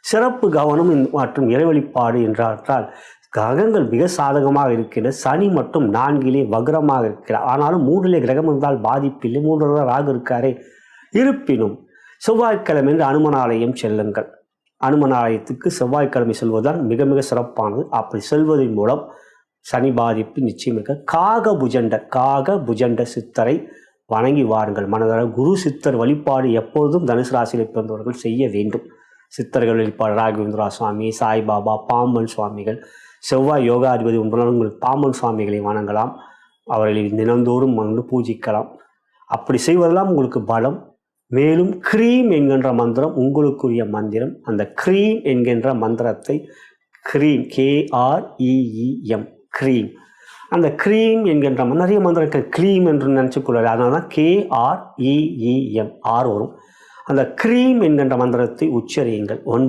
சிறப்பு கவனம் மற்றும் இறை வழிபாடு என்றால் கிரகங்கள் மிக சாதகமாக இருக்கின்ற சனி மட்டும் 4 வக்ரமாக இருக்கிறார். ஆனாலும் 3 கிரகம் இருந்தால் பாதிப்பில்லை. 3 ராகு இருக்காரே. இருப்பினும் செவ்வாய்க்கிழமை என்று அனுமன் ஆலயம் செல்லுங்கள். அனுமன் ஆலயத்துக்கு செவ்வாய்க்கிழமை செல்வதுதான் மிக மிக சிறப்பானது. அப்படி செல்வதன் மூலம் சனி பாதிப்பு நிச்சயம் இருக்க. காக புஜண்ட சித்தரை வணங்கி வாருங்கள். மனதர குரு சித்தர் வழிபாடு எப்பொழுதும் தனுசு ராசியில் பிறந்தவர்கள் செய்ய வேண்டும். சித்தர்கள் வழிபாடு ராகவேந்திரா சுவாமி, சாய்பாபா, பாம்பன் சுவாமிகள், செவ்வாய் யோகாதிபதி உங்கள் பாம்பன் சுவாமிகளை வணங்கலாம். அவர்களை தினந்தோறும் வந்து பூஜிக்கலாம். அப்படி செய்வதெல்லாம் உங்களுக்கு பலம். மேலும் க்ரீம் என்கின்ற மந்திரம் உங்களுக்குரிய மந்திரம். அந்த க்ரீம் என்கின்ற மந்திரத்தை KREEM க்ரீம், அந்த க்ரீம் என்கின்ற நிறைய மந்திரம் க்ரீம் என்று நினச்சிக்கொள்ளாது. அதனால தான் KREEM வரும். அந்த க்ரீம் என்கின்ற மந்திரத்தை உச்சரியுங்கள்.